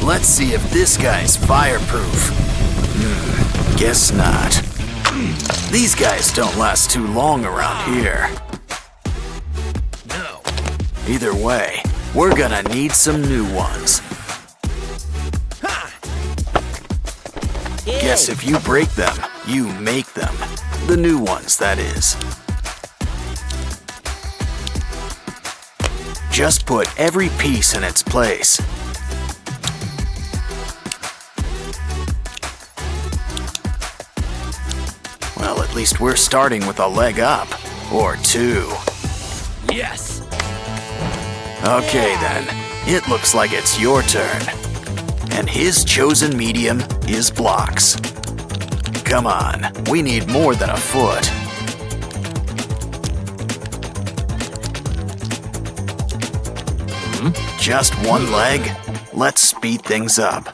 Let's see if this guy's fireproof. Guess not. These guys don't last too long around here. No. Either way, we're gonna need some new ones. Guess if you break them, you make them. The new ones, that is. Just put every piece in its place. Well, at least we're starting with a leg up. Or two. Yes. Okay then, it looks like it's your turn. And his chosen medium is blocks. Come on, we need more than a foot. Just one leg? Let's speed things up.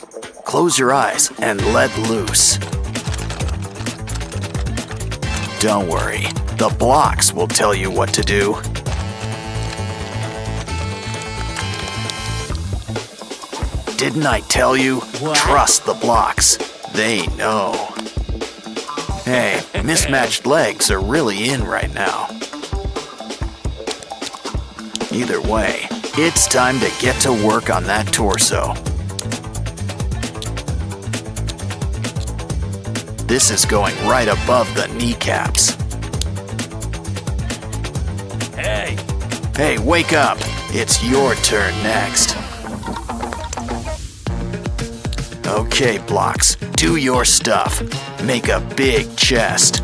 Close your eyes and let loose. Don't worry, the blocks will tell you what to do. Didn't I tell you? What? Trust the blocks. They know. Hey, mismatched legs are really in right now. Either way, it's time to get to work on that torso. This is going right above the kneecaps. Hey. Hey, wake up! It's your turn next. Okay, blocks, do your stuff. Make a big chest.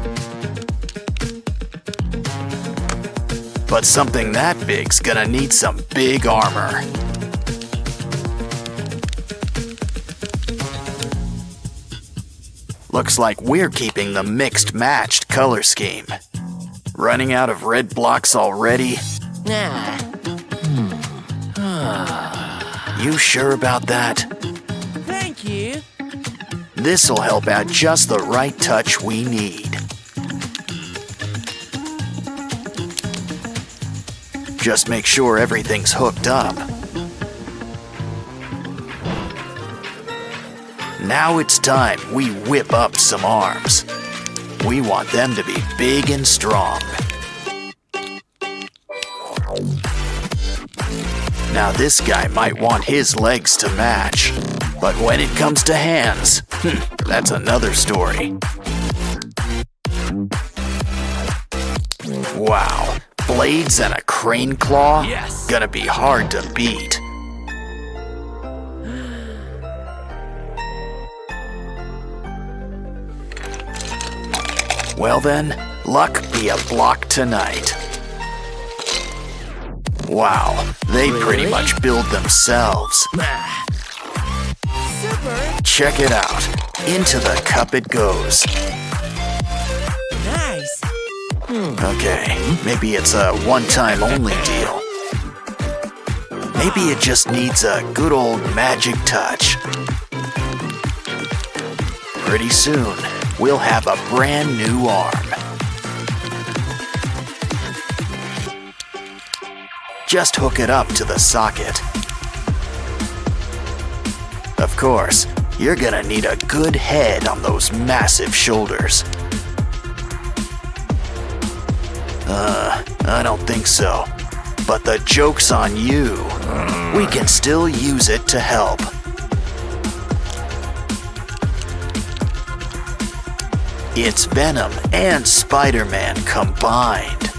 But something that big's gonna need some big armor. Looks like we're keeping the mixed matched color scheme. Running out of red blocks already? Nah. You sure about that? Thank you. This'll help add just the right touch we need. Just make sure everything's hooked up. Now it's time we whip up some arms. We want them to be big and strong. Now this guy might want his legs to match, but when it comes to hands, that's another story. Wow, blades and a crane claw? Yes. Gonna be hard to beat. Well then, luck be a block tonight. Wow, they pretty Really? much build themselves. Super. Check it out. Into the cup it goes. Nice. Okay, maybe it's a one-time only deal. Maybe it just needs a good old magic touch. Pretty soon, we'll have a brand new arm. Just hook it up to the socket. Of course, you're gonna need a good head on those massive shoulders. I don't think so. But the joke's on you. We can still use it to help. It's Venom and Spider-Man combined.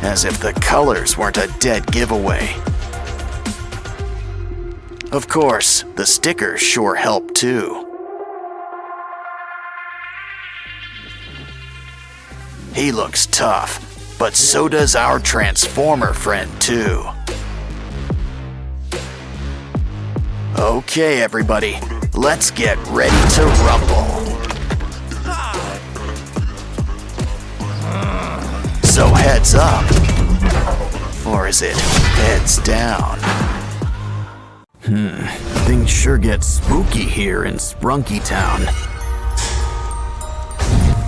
As if the colors weren't a dead giveaway. Of course, the stickers sure help too. He looks tough, but so does our Transformer friend too. Okay, everybody, let's get ready to rumble. So heads up. Or is it heads down? Things sure get spooky here in Sprunky Town.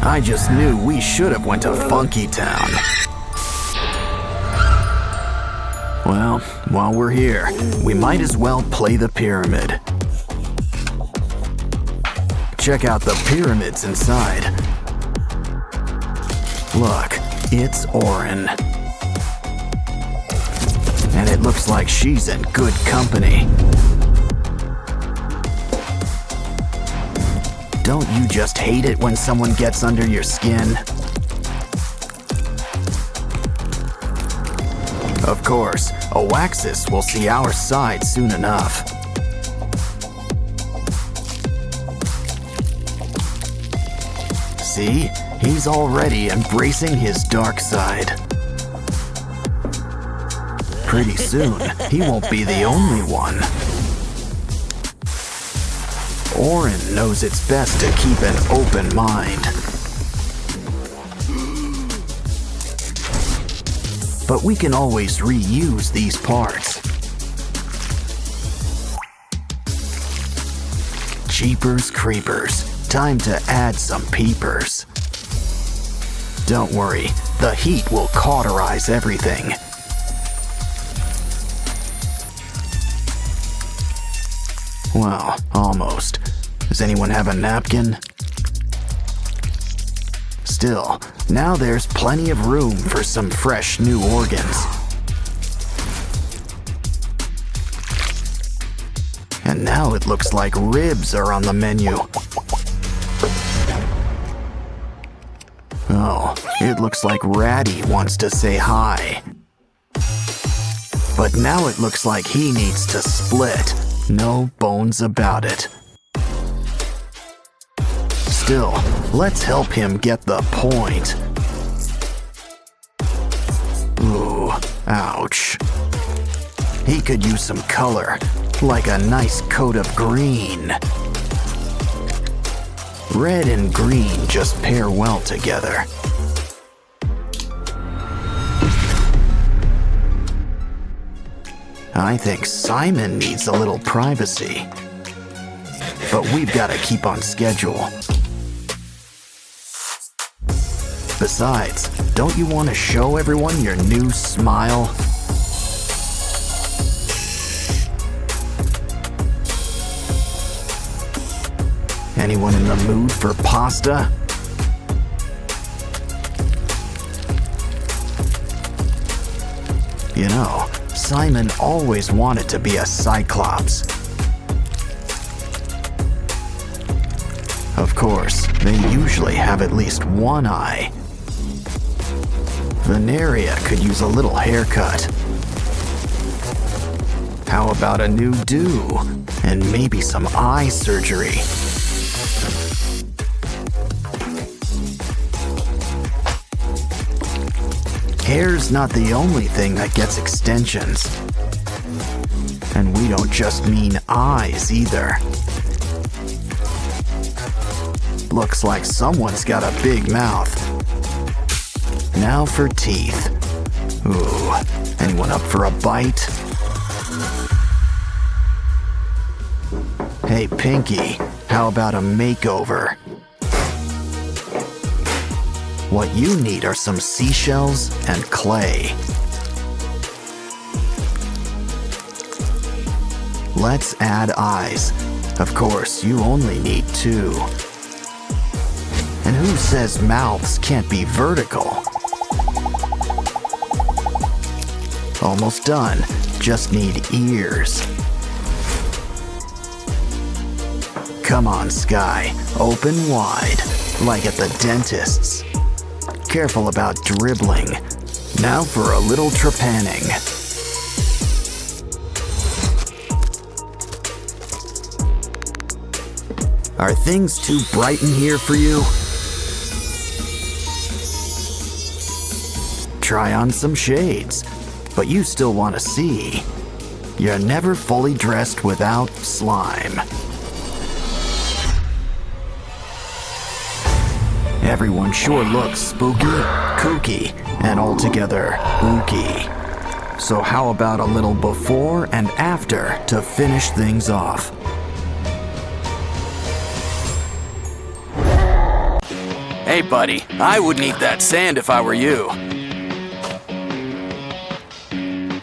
I just knew we should have went to Funky Town. Well, while we're here, we might as well play the pyramid. Check out the pyramids inside. Look, it's Orin. And it looks like she's in good company. Don't you just hate it when someone gets under your skin? Of course, Oaxis will see our side soon enough. See? He's already embracing his dark side. Pretty soon, he won't be the only one. Orin knows it's best to keep an open mind. But we can always reuse these parts. Jeepers creepers, time to add some peepers. Don't worry, the heat will cauterize everything. Well, almost. Does anyone have a napkin? Still, now there's plenty of room for some fresh new organs. And now it looks like ribs are on the menu. Oh, it looks like Ratty wants to say hi. But now it looks like he needs to split. No bones about it. Still, let's help him get the point. Ooh, ouch. He could use some color, like a nice coat of green. Red and green just pair well together. I think Simon needs a little privacy. But we've got to keep on schedule. Besides, don't you want to show everyone your new smile? Anyone in the mood for pasta? You know, Simon always wanted to be a Cyclops. Of course, they usually have at least one eye. Veneria could use a little haircut. How about a new do? And maybe some eye surgery. Hair's not the only thing that gets extensions. And we don't just mean eyes either. Looks like someone's got a big mouth. Now for teeth. Ooh, anyone up for a bite? Hey, Pinky, how about a makeover? What you need are some seashells and clay. Let's add eyes. Of course, you only need 2. And who says mouths can't be vertical? Almost done. Just need ears. Come on, Sky. Open wide, like at the dentist's. Careful about dribbling. Now for a little trepanning. Are things too bright in here for you? Try on some shades, but you still want to see. You're never fully dressed without slime. Everyone sure looks spooky, kooky, and altogether ooky. So how about a little before and after to finish things off? Hey buddy, I wouldn't eat that sand if I were you.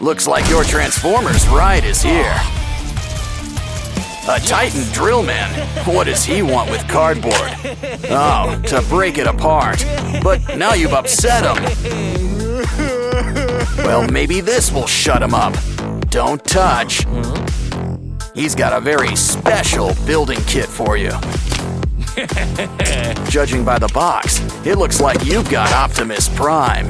Looks like your Transformers ride is here. A Titan drill man. What does he want with cardboard? Oh, to break it apart. But now you've upset him. Well, maybe this will shut him up. Don't touch. He's got a very special building kit for you. Judging by the box, it looks like you've got Optimus Prime.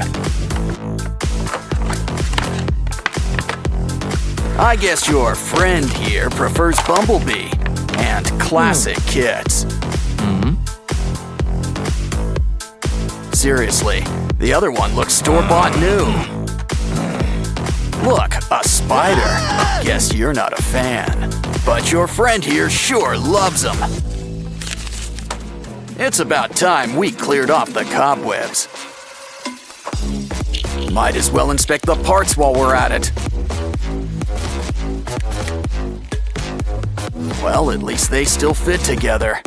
I guess your friend here prefers Bumblebee and classic kits. Seriously, the other one looks store-bought new. Look, a spider. Guess you're not a fan. But your friend here sure loves them. It's about time we cleared off the cobwebs. Might as well inspect the parts while we're at it. Well, at least they still fit together.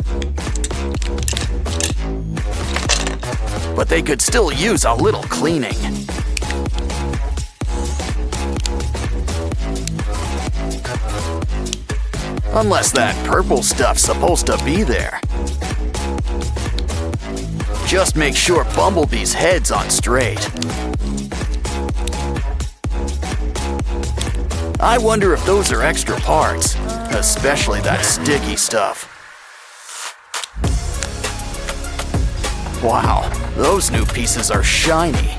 But they could still use a little cleaning. Unless that purple stuff's supposed to be there. Just make sure Bumblebee's head's on straight. I wonder if those are extra parts, especially that sticky stuff. Wow, those new pieces are shiny.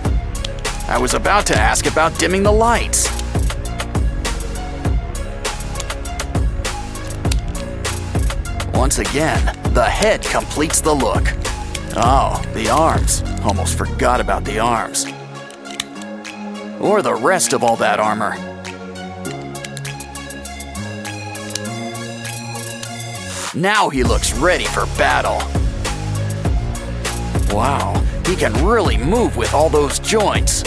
I was about to ask about dimming the lights. Once again, the head completes the look. Oh, the arms. Almost forgot about the arms. Or the rest of all that armor. Now he looks ready for battle. Wow, he can really move with all those joints.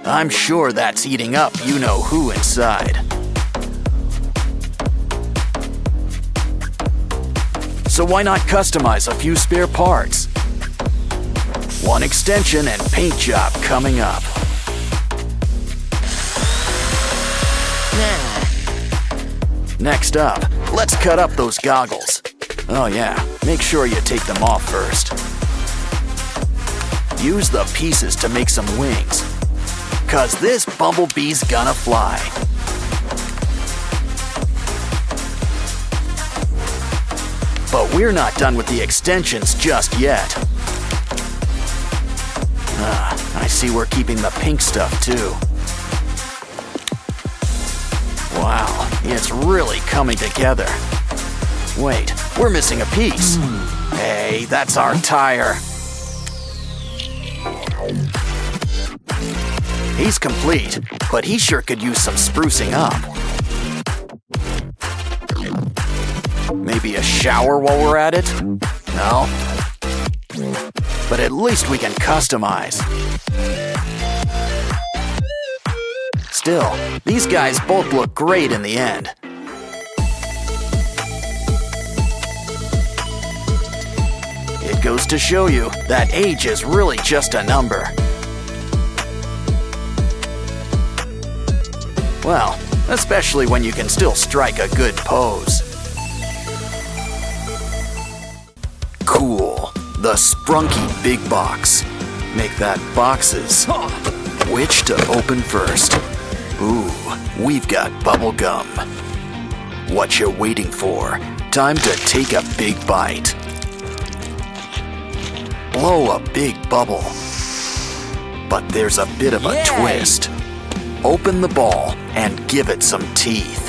I'm sure that's eating up you-know-who inside. So why not customize a few spare parts? One extension and paint job coming up. Next up, let's cut up those goggles. Oh yeah, make sure you take them off first. Use the pieces to make some wings, 'cause this Bumblebee's gonna fly. But we're not done with the extensions just yet. I see we're keeping the pink stuff too. Wow, it's really coming together. Wait, we're missing a piece. Hey, that's our tire. He's complete, but he sure could use some sprucing up. Maybe a shower while we're at it? No? But at least we can customize. Still, these guys both look great in the end. It goes to show you that age is really just a number. Well, especially when you can still strike a good pose. Cool. The Sprunky Big Box. Make that boxes. Which to open first? Ooh, we've got bubble gum. What you waiting for? Time to take a big bite. Blow a big bubble. But there's a bit of a twist. Open the ball and give it some teeth.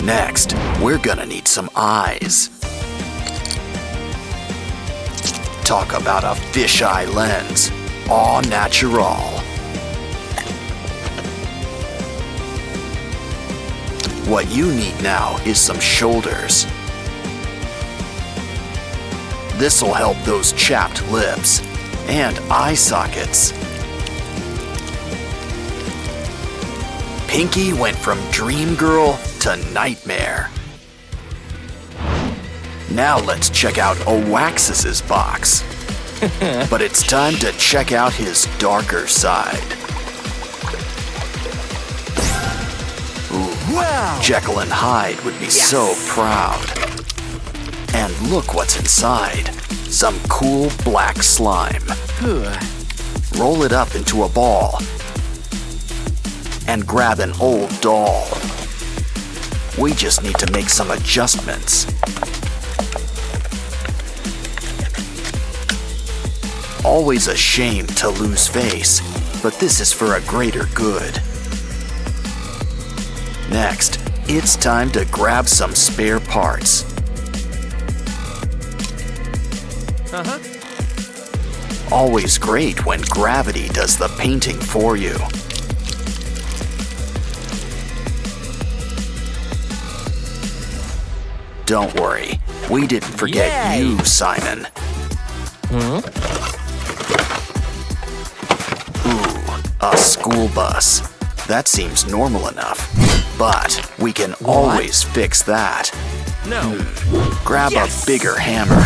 Next, we're gonna need some eyes. Talk about a fisheye lens. Au natural. What you need now is some shoulders. This'll help those chapped lips. And eye sockets. Pinky went from dream girl to nightmare. Now let's check out Oaxis's box. But it's time to check out his darker side. Ooh, Wow! Jekyll and Hyde would be so proud. And look what's inside. Some cool black slime. Roll it up into a ball. And grab an old doll. We just need to make some adjustments. Always a shame to lose face, but this is for a greater good. Next, it's time to grab some spare parts. Always great when gravity does the painting for you. Don't worry, we didn't forget Yay! you, Simon. Ooh, a school bus. That seems normal enough, but we can always fix that. No. Grab Yes! a bigger hammer.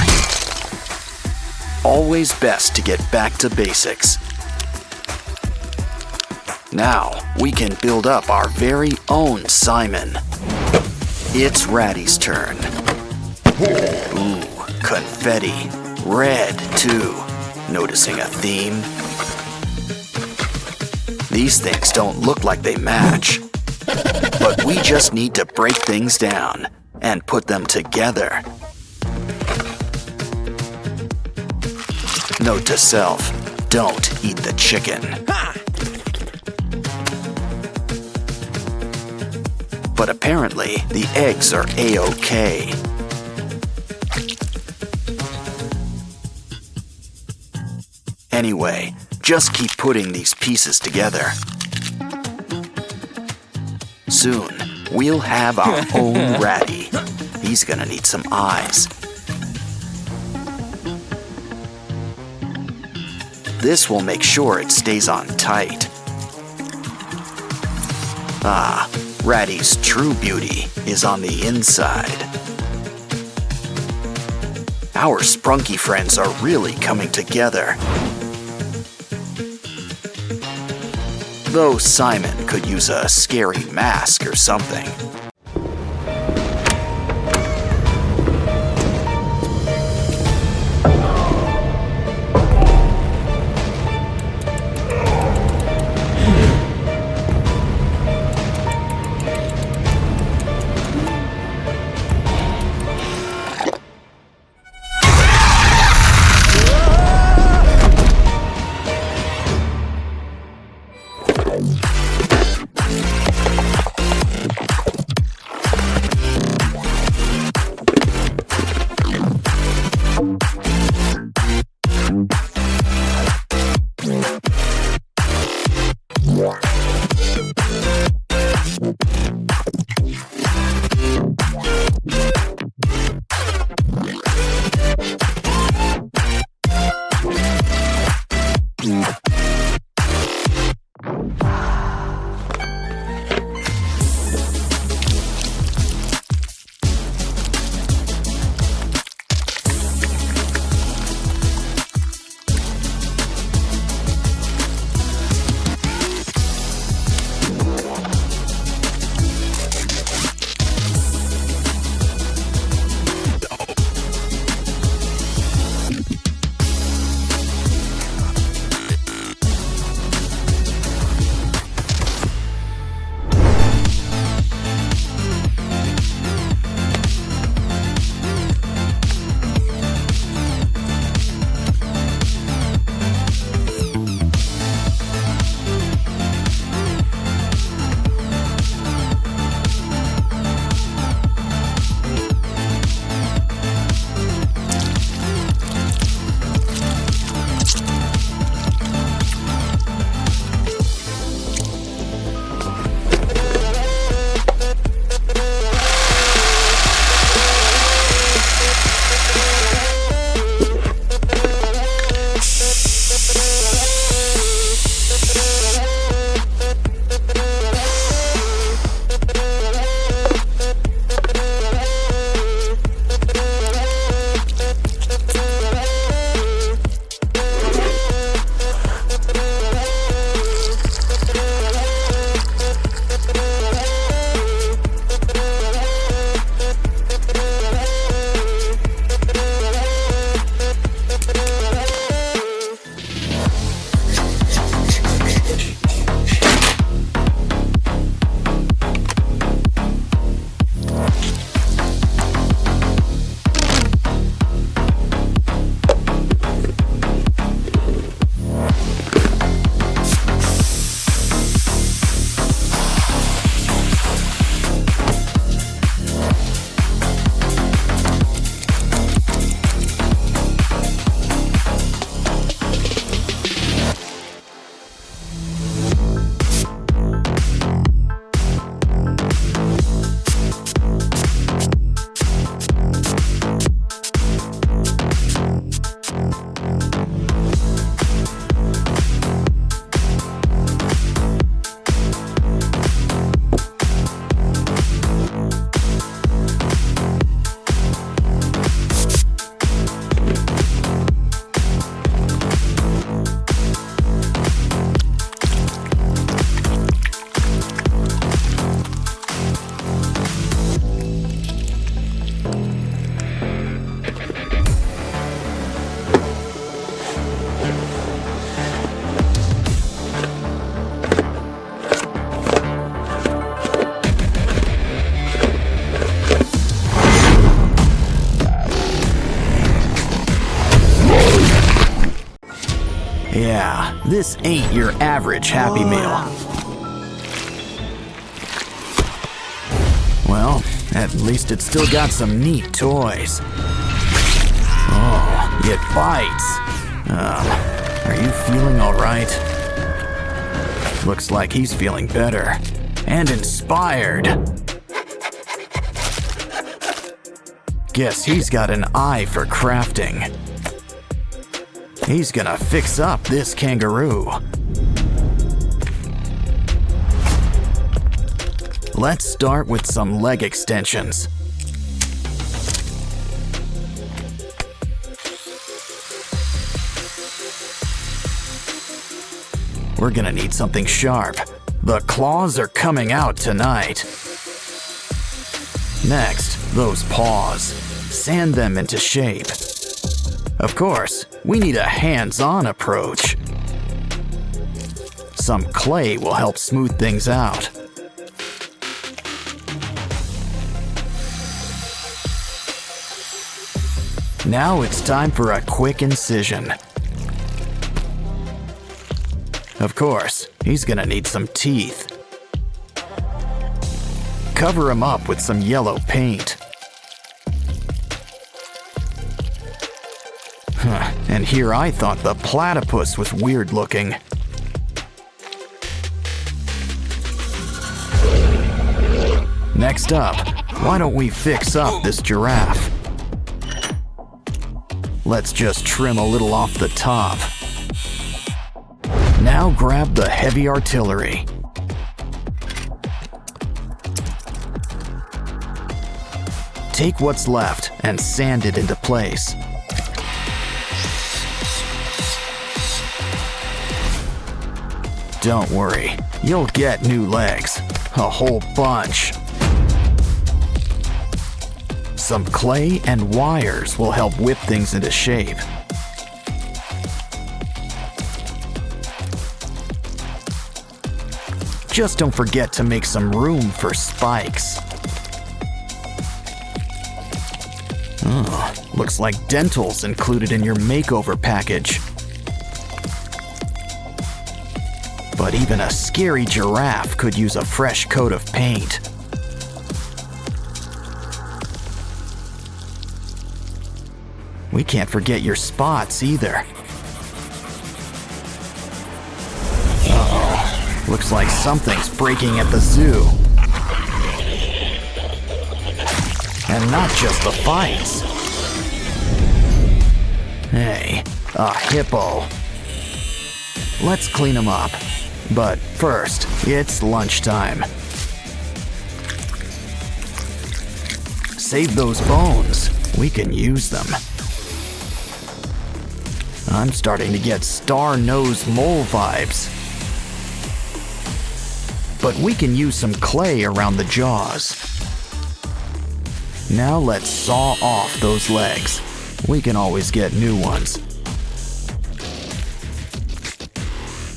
Always best to get back to basics. Now we can build up our very own Simon. It's Ratty's turn. Ooh, confetti. Red, too. Noticing a theme? These things don't look like they match. But we just need to break things down and put them together. Note to self, don't eat the chicken. Ha! But apparently, the eggs are A-OK. Anyway, just keep putting these pieces together. Soon, we'll have our own Ratty. He's gonna need some eyes. This will make sure it stays on tight. Ah, Ratty's true beauty is on the inside. Our Sprunky friends are really coming together. Though Simon could use a scary mask or something. Yeah, this ain't your average Happy Meal. Well, at least it's still got some neat toys. Oh, it bites. Are you feeling all right? Looks like he's feeling better and inspired. Guess he's got an eye for crafting. He's gonna fix up this kangaroo. Let's start with some leg extensions. We're gonna need something sharp. The claws are coming out tonight. Next, those paws. Sand them into shape. Of course, we need a hands-on approach. Some clay will help smooth things out. Now it's time for a quick incision. Of course, he's gonna need some teeth. Cover him up with some yellow paint. And here I thought the platypus was weird looking. Next up, why don't we fix up this giraffe? Let's just trim a little off the top. Now grab the heavy artillery. Take what's left and sand it into place. Don't worry, you'll get new legs. A whole bunch. Some clay and wires will help whip things into shape. Just don't forget to make some room for spikes. Oh, looks like dental's included in your makeover package. But even a scary giraffe could use a fresh coat of paint. We can't forget your spots either. Uh-oh. Looks like something's breaking at the zoo. And not just the fights. Hey, a hippo. Let's clean him up. But first, it's lunchtime. Save those bones. We can use them. I'm starting to get star-nosed mole vibes. But we can use some clay around the jaws. Now let's saw off those legs. We can always get new ones.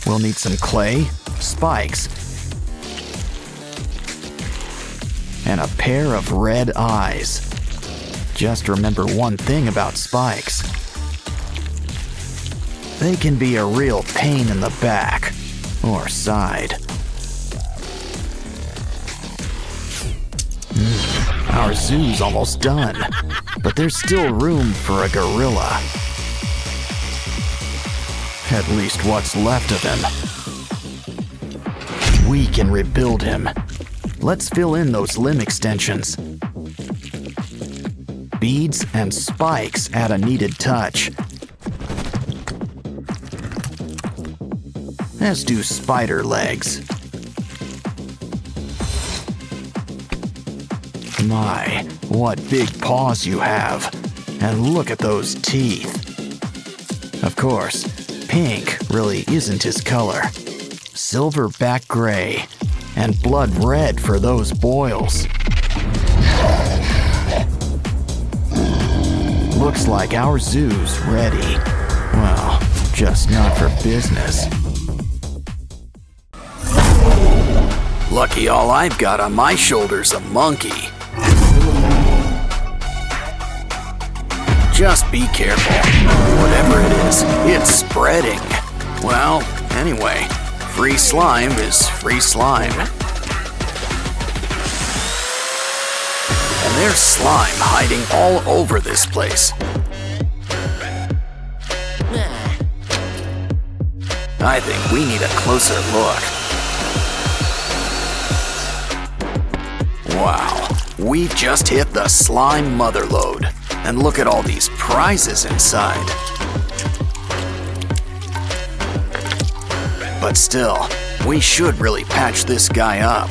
We'll need some clay, spikes, and a pair of red eyes. Just remember one thing about spikes. They can be a real pain in the back or side. Our zoo's almost done, but there's still room for a gorilla. At least what's left of him. We can rebuild him. Let's fill in those limb extensions. Beads and spikes add a needed touch. As do spider legs. My, what big paws you have. And look at those teeth. Of course, pink really isn't his color. Silverback gray and blood red for those boils. Looks like our zoo's ready. Well, just not for business. Lucky all I've got on my shoulder's a monkey. Just be careful. Whatever it is, it's spreading. Well, anyway, free slime is free slime. And there's slime hiding all over this place. I think we need a closer look. Wow, we just hit the slime motherlode. And look at all these prizes inside. But still, we should really patch this guy up.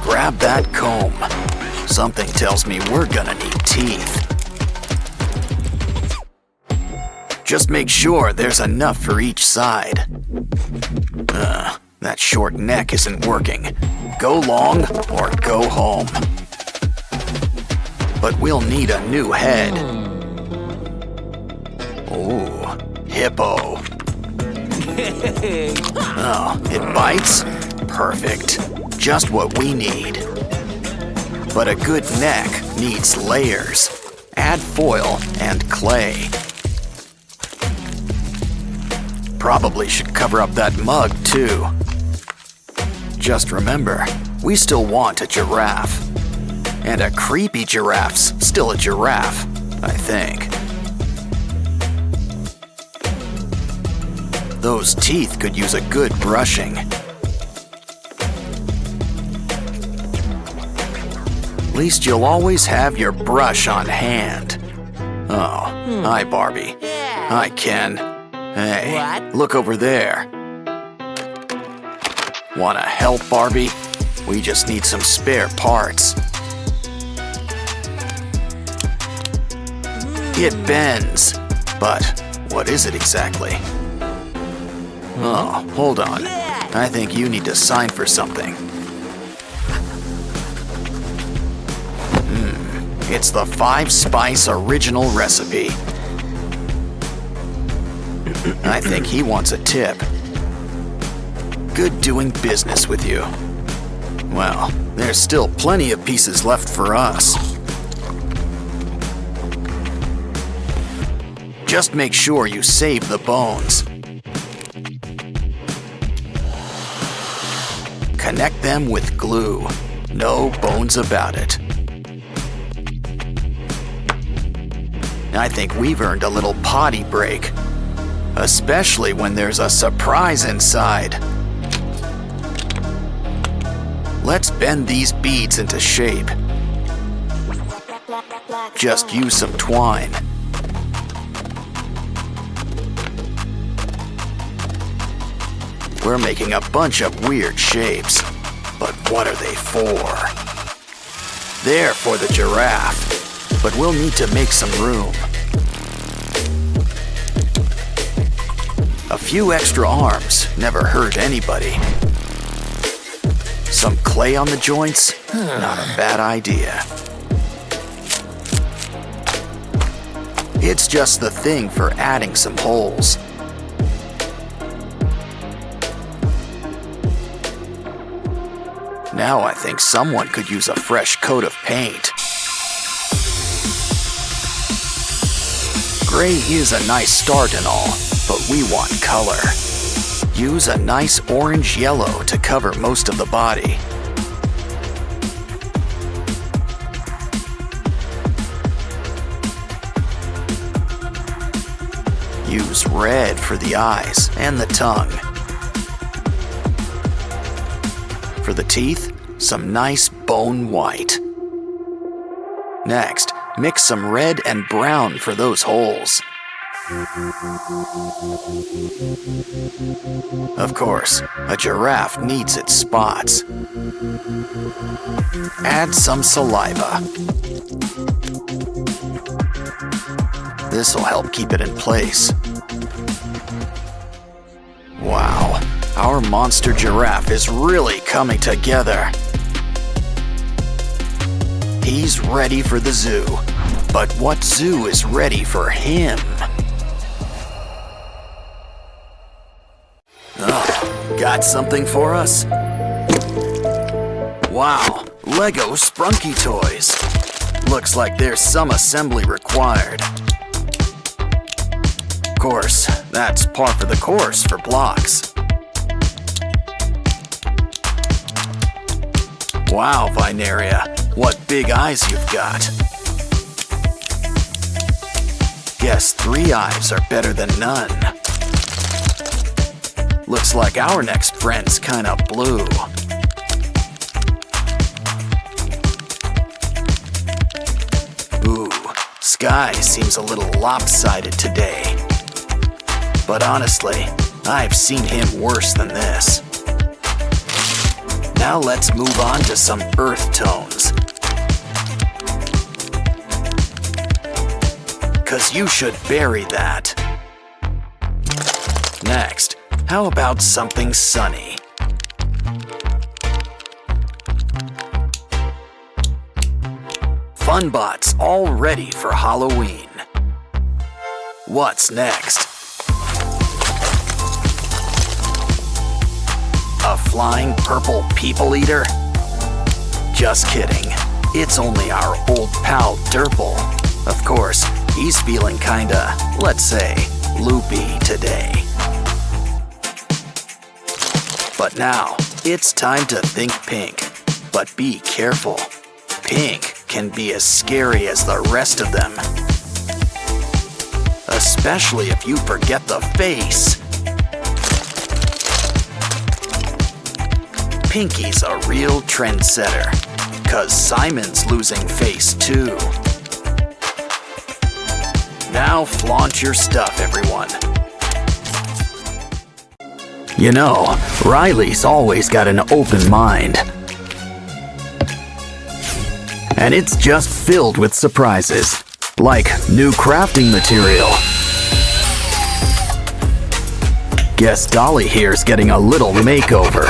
Grab that comb. Something tells me we're gonna need teeth. Just make sure there's enough for each side. That short neck isn't working. Go long or go home. But we'll need a new head. Ooh, hippo. Oh, it bites? Perfect. Just what we need. But a good neck needs layers. Add foil and clay. Probably should cover up that mug too. Just remember, we still want a giraffe. And a creepy giraffe's still a giraffe, I think. Those teeth could use a good brushing. At least you'll always have your brush on hand. Oh, hi Barbie. Yeah. Hi Ken. Hey, What? look over there. Wanna help, Barbie? We just need some spare parts. It bends, but what is it exactly? Oh, hold on. I think you need to sign for something. It's the 5-spice original recipe. I think he wants a tip. Good doing business with you. Well, there's still plenty of pieces left for us. Just make sure you save the bones. Connect them with glue. No bones about it. I think we've earned a little potty break. Especially when there's a surprise inside. Let's bend these beads into shape. Just use some twine. We're making a bunch of weird shapes, but what are they for? They're for the giraffe, but we'll need to make some room. A few extra arms never hurt anybody. Some clay on the joints? Not a bad idea. It's just the thing for adding some holes. Now I think someone could use a fresh coat of paint. Gray is a nice start and all, but we want color. Use a nice orange yellow to cover most of the body. Use red for the eyes and the tongue. For the teeth, some nice bone white. Next, mix some red and brown for those holes. Of course, a giraffe needs its spots. Add some saliva. This'll help keep it in place. Wow, our monster giraffe is really coming together. He's ready for the zoo, but what zoo is ready for him? Oh, got something for us? Wow, Lego Sprunky toys. Looks like there's some assembly required. course, that's par for the course for blocks. Wow, Vineria, what big eyes you've got. Guess 3 eyes are better than none. Looks like our next friend's kinda blue. Ooh, Sky seems a little lopsided today. But honestly, I've seen him worse than this. Now let's move on to some earth tones. 'Cause you should bury that. Next, how about something sunny? Funbots all ready for Halloween. What's next? A flying purple people eater? Just kidding. It's only our old pal Durple. Of course, he's feeling kinda, let's say, loopy today. But now, it's time to think pink. But be careful. Pink can be as scary as the rest of them. Especially if you forget the face. Pinky's a real trendsetter, 'cause Simon's losing face too. Now flaunt your stuff, everyone. You know, Riley's always got an open mind. And it's just filled with surprises, like new crafting material. Guess Dolly here's getting a little makeover.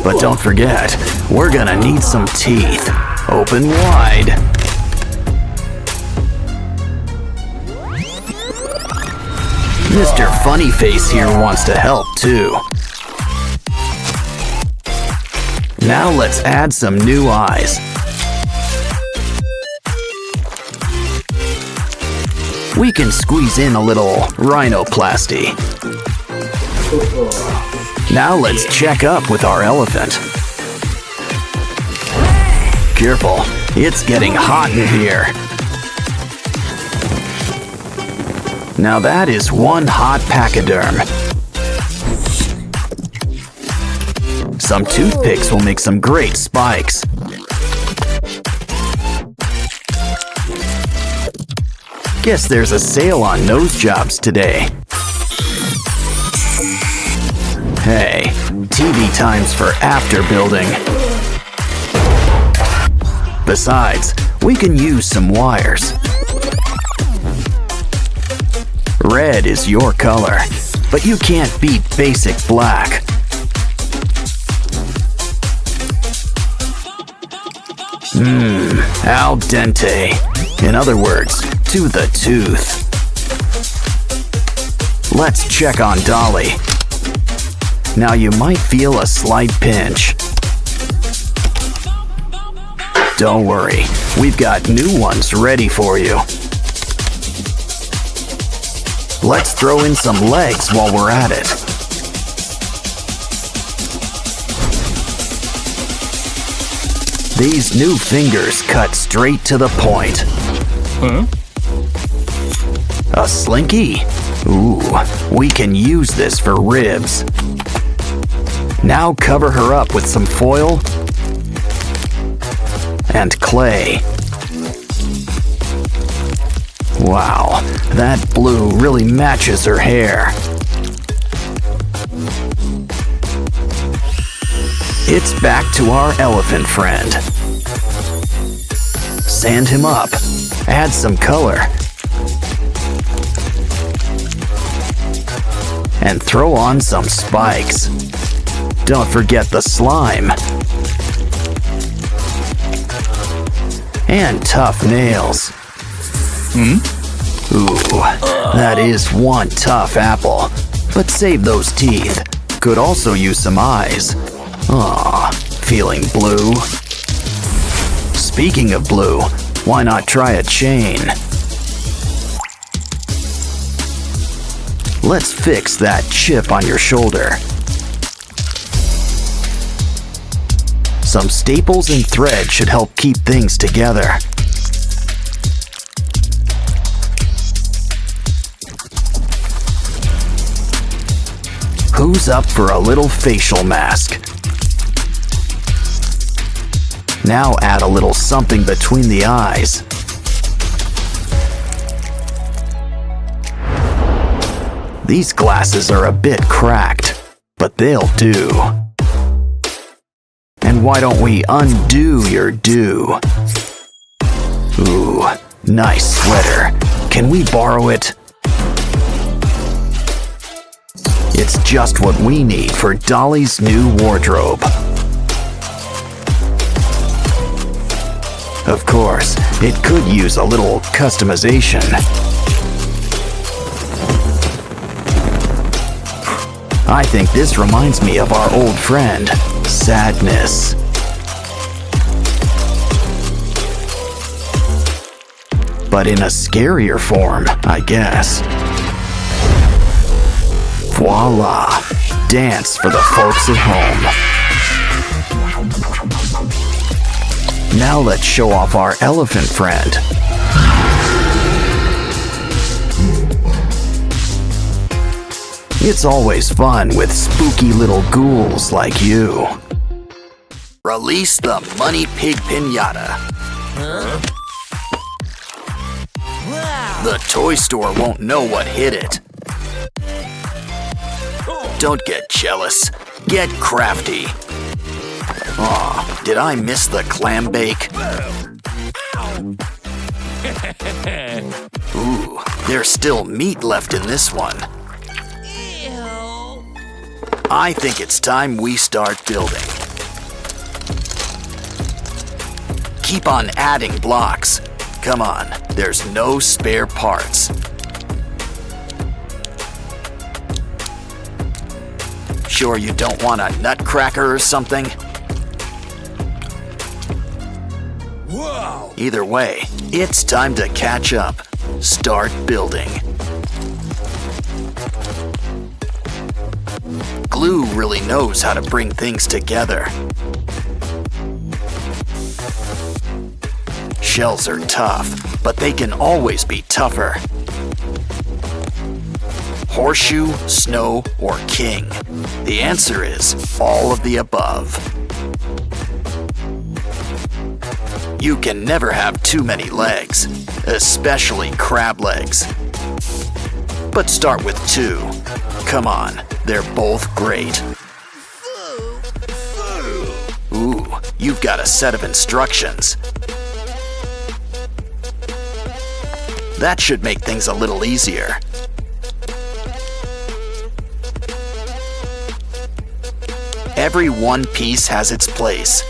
But don't forget, we're gonna need some teeth. Open wide. Mr. Funnyface here wants to help too. Now let's add some new eyes. We can squeeze in a little rhinoplasty. Now let's check up with our elephant. Careful, it's getting hot in here. Now that is one hot pachyderm. Some toothpicks will make some great spikes. Guess there's a sale on nose jobs today. Hey, TV times for after building. Besides, we can use some wires. Red is your color, but you can't beat basic black. Al dente. In other words, to the tooth. Let's check on Dolly. Now you might feel a slight pinch. Don't worry, we've got new ones ready for you. Let's throw in some legs while we're at it. These new fingers cut straight to the point. Huh? A slinky? Ooh, we can use this for ribs. Now cover her up with some foil and clay. Wow, that blue really matches her hair. It's back to our elephant friend. Sand him up, add some color, and throw on some spikes. Don't forget the slime. And tough nails. Ooh, that is one tough apple. But save those teeth. Could also use some eyes. Aw, feeling blue? Speaking of blue, why not try a chain? let's fix that chip on your shoulder. Some staples and thread should help keep things together. Who's up for a little facial mask? Now add a little something between the eyes. These glasses are a bit cracked, but they'll do. And why don't we undo your do? Ooh, nice sweater. Can we borrow it? It's just what we need for Dolly's new wardrobe. Of course, it could use a little customization. I think this reminds me of our old friend, Sadness. But in a scarier form, I guess. Voila! Dance for the folks at home. Now let's show off our elephant friend. It's always fun with spooky little ghouls like you. Release the Money Pig Pinata. Wow. The toy store won't know what hit it. Don't get jealous. Get crafty. Aw, did I miss the clam bake? Ooh, there's still meat left in this one. Ew. I think it's time we start building. Keep on adding blocks. Come on, there's no spare parts. Sure you don't want a nutcracker or something? Whoa. Either way, it's time to catch up. Start building. Glue really knows how to bring things together. Shells are tough, but they can always be tougher. Horseshoe, snow, or king? The answer is all of the above. You can never have too many legs, especially crab legs. But start with 2. Come on, they're both great. Ooh, you've got a set of instructions. That should make things a little easier. Every one piece has its place.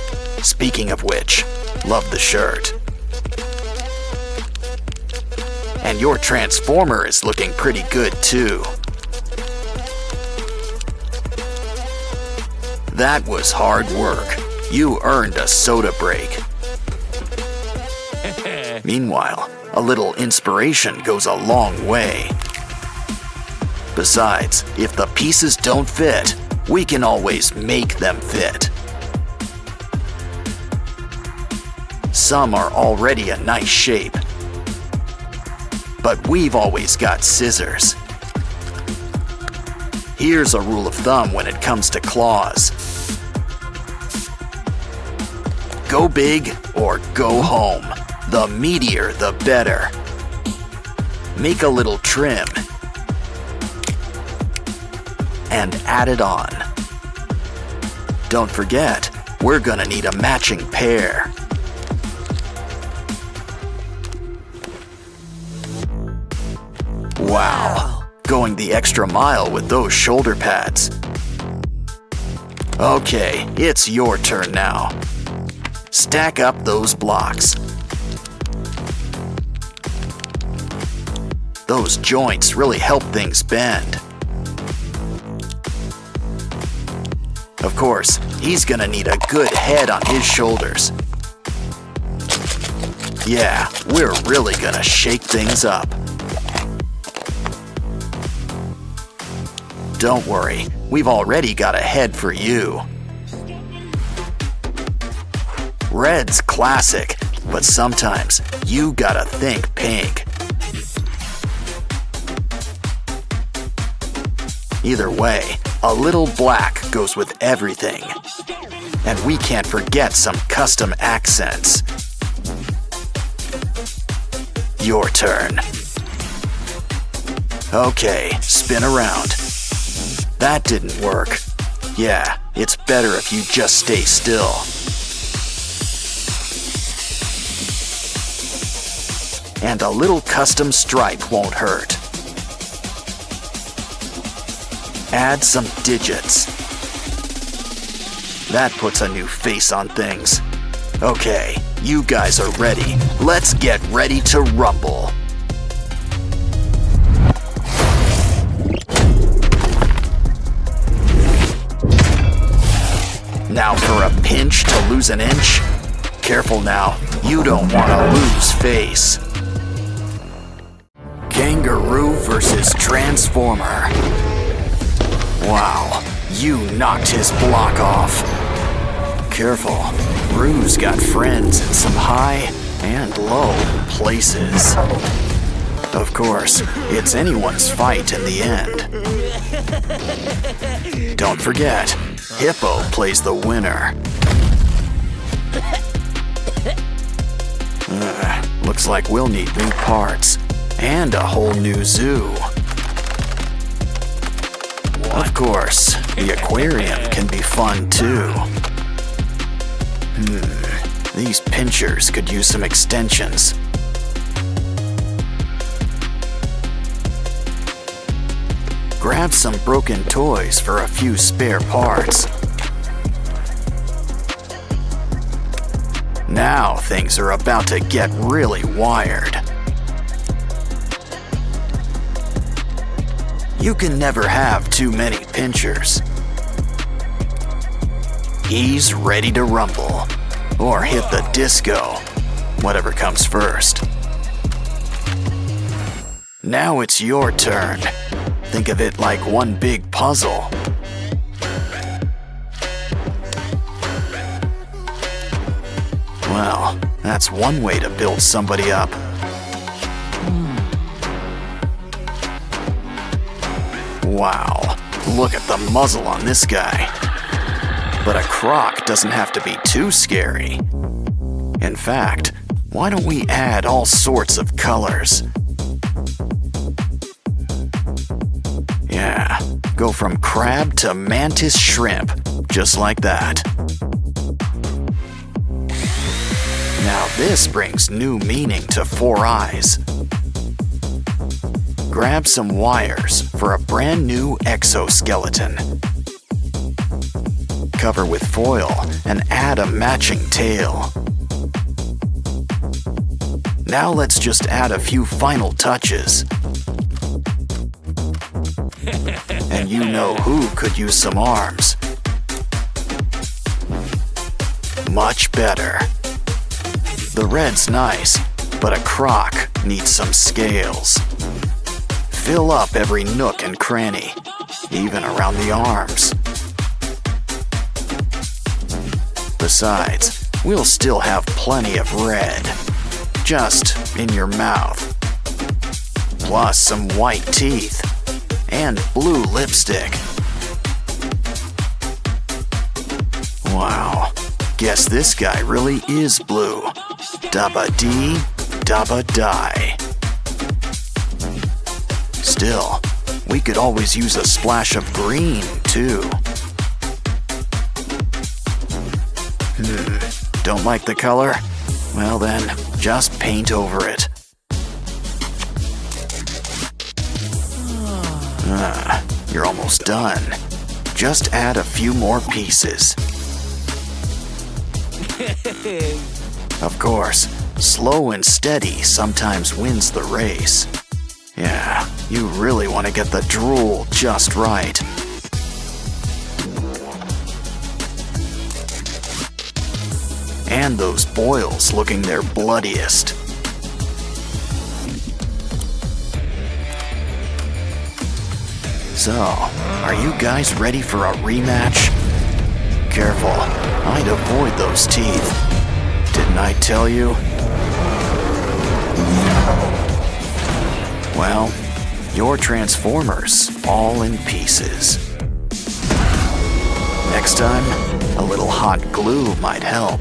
Speaking of which, love the shirt. And your transformer is looking pretty good too. That was hard work. You earned a soda break. Meanwhile, a little inspiration goes a long way. Besides, if the pieces don't fit, we can always make them fit. Some are already a nice shape, but we've always got scissors. Here's a rule of thumb when it comes to claws. Go big or go home. The meatier, the better. Make a little trim and add it on. Don't forget, we're gonna need a matching pair. Wow, going the extra mile with those shoulder pads. Okay, it's your turn now. Stack up those blocks. Those joints really help things bend. Of course, he's gonna need a good head on his shoulders. Yeah, we're really gonna shake things up. Don't worry, we've already got a head for you. Red's classic, but sometimes you gotta think pink. Either way, a little black goes with everything. And we can't forget some custom accents. Your turn. Okay, spin around. That didn't work. Yeah, it's better if you just stay still. And a little custom stripe won't hurt. Add some digits. That puts a new face on things. Okay, you guys are ready. Let's get ready to rumble. Now for a pinch to lose an inch. Careful now, you don't want to lose face. Kangaroo versus Transformer. Wow, you knocked his block off. Careful, Roo's got friends in some high and low places. Of course, it's anyone's fight in the end. Don't forget, Hippo plays the winner. Looks like we'll need new parts and a whole new zoo. Of course, the aquarium can be fun too. These pinchers could use some extensions. Grab some broken toys for a few spare parts. Now things are about to get really wired. You can never have too many pinchers. He's ready to rumble, or hit the disco, whatever comes first. Now it's your turn. Think of it like one big puzzle. Well, that's one way to build somebody up. Wow, look at the muzzle on this guy. But a croc doesn't have to be too scary. In fact, why don't we add all sorts of colors? Yeah, go from crab to mantis shrimp, just like that. Now this brings new meaning to Four Eyes. Grab some wires for a brand new exoskeleton. Cover with foil and add a matching tail. Now let's just add a few final touches. And you know who could use some arms. Much better. The red's nice, but a croc needs some scales. Fill up every nook and cranny, even around the arms. Besides, we'll still have plenty of red, just in your mouth. Plus some white teeth and blue lipstick. Wow, guess this guy really is blue. Dabba dee, dabba die. Still, we could always use a splash of green, too. Don't like the color? Well then, just paint over it. You're almost done. Just add a few more pieces. Of course, slow and steady sometimes wins the race. Yeah, you really want to get the drool just right. And those boils looking their bloodiest. So, are you guys ready for a rematch? Careful, I'd avoid those teeth. Didn't I tell you? Well, your Transformers all in pieces. Next time, a little hot glue might help.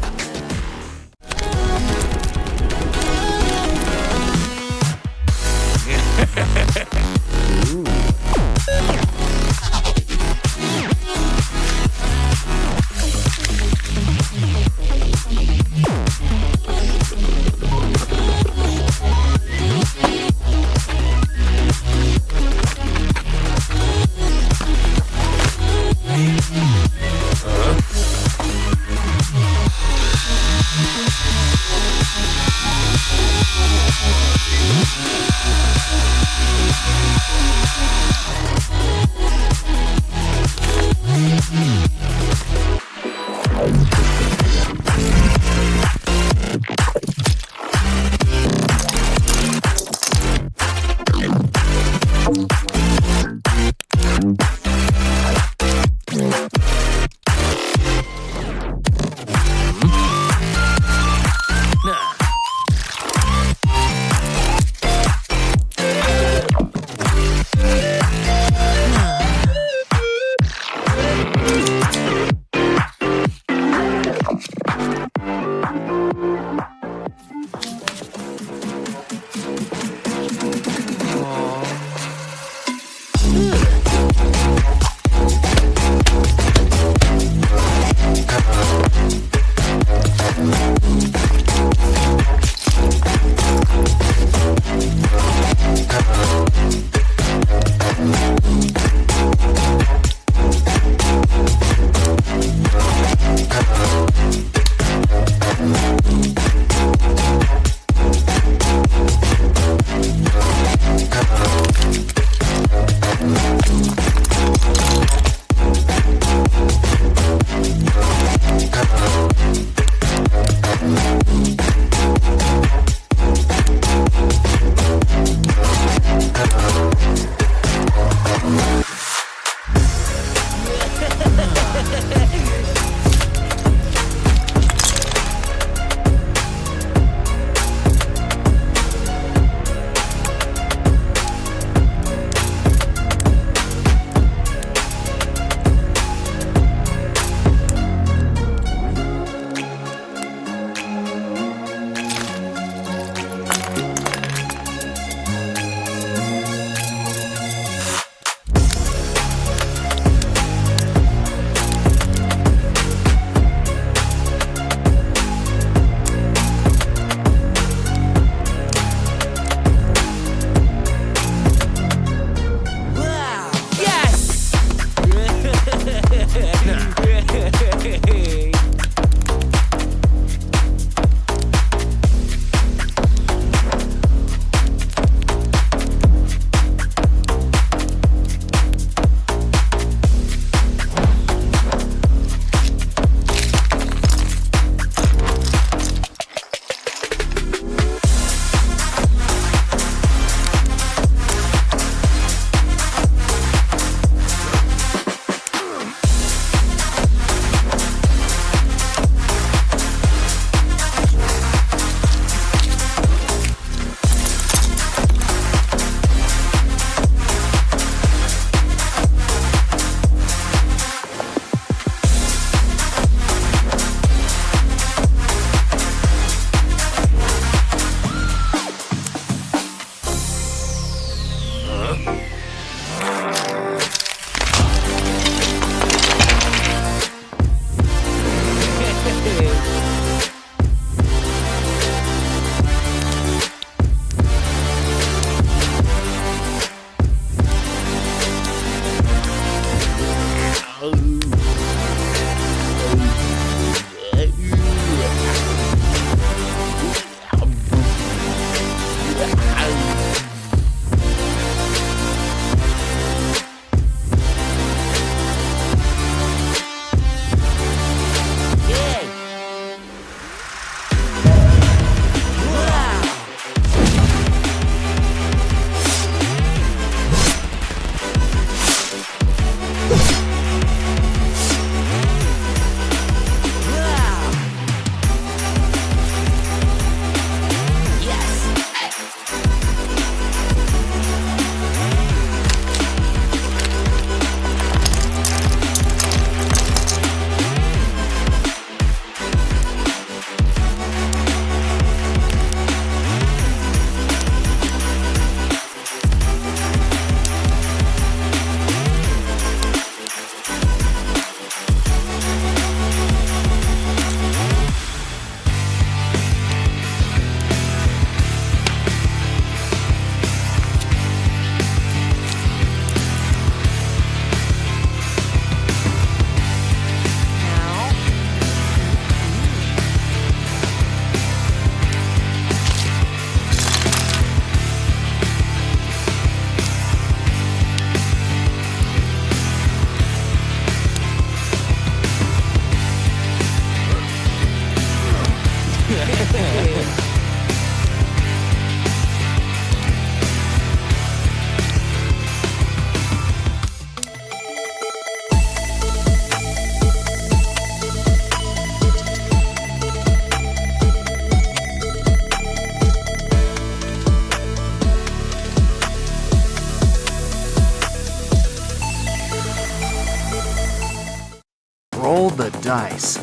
dice.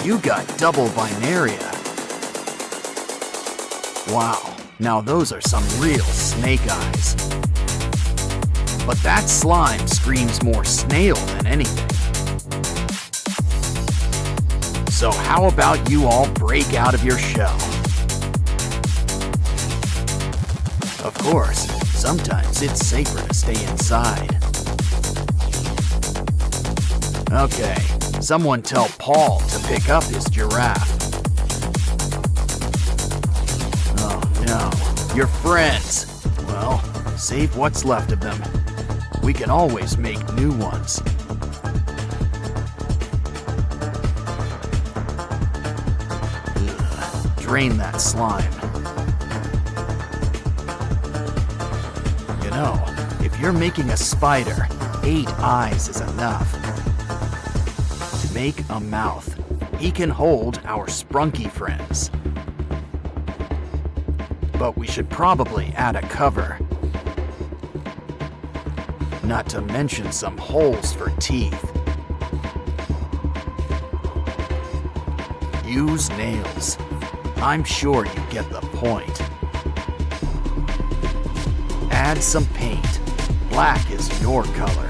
You got double binaria. Wow, now those are some real snake eyes. But that slime screams more snail than anything. So how about you all break out of your shell? Of course, sometimes it's safer to stay inside. Okay, someone tell Paul to pick up his giraffe. Oh no, your friends. Well, save what's left of them. We can always make new ones. Ugh, drain that slime. You know, if you're making a spider, 8 eyes is enough. To make a mouth, he can hold our Sprunky friends. But we should probably add a cover. Not to mention some holes for teeth. Use nails. I'm sure you get the point. Add some paint. Black is your color.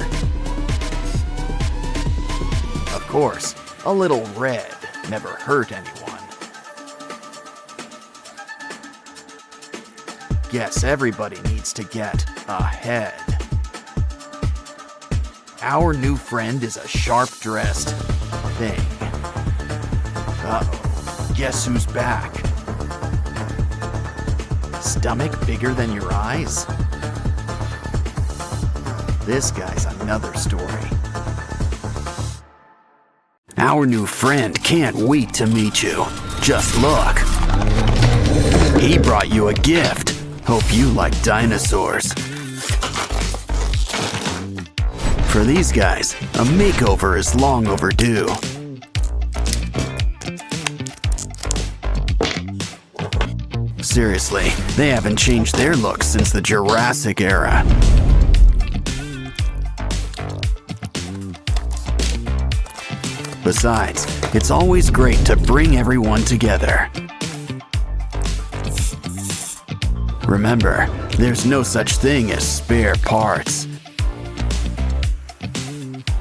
Of course, a little red never hurt anyone. Guess everybody needs to get a head. Our new friend is a sharp-dressed thing. Uh-oh, guess who's back? Stomach bigger than your eyes? This guy's another story. Our new friend can't wait to meet you. Just look. He brought you a gift. Hope you like dinosaurs. For these guys, a makeover is long overdue. Seriously, they haven't changed their looks since the Jurassic era. Besides, it's always great to bring everyone together. Remember, there's no such thing as spare parts.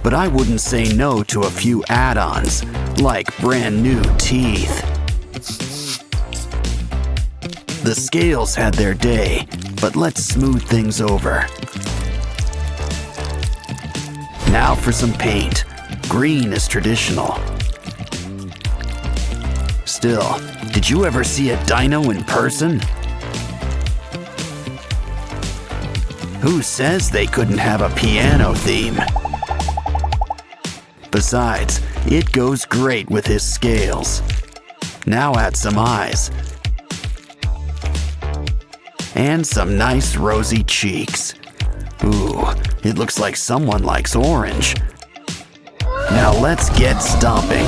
But I wouldn't say no to a few add-ons, like brand new teeth. The scales had their day, but let's smooth things over. Now for some paint. Green is traditional. Still, did you ever see a dino in person? Who says they couldn't have a piano theme? Besides, it goes great with his scales. Now add some eyes. And some nice rosy cheeks. Ooh, it looks like someone likes orange. Now let's get stomping.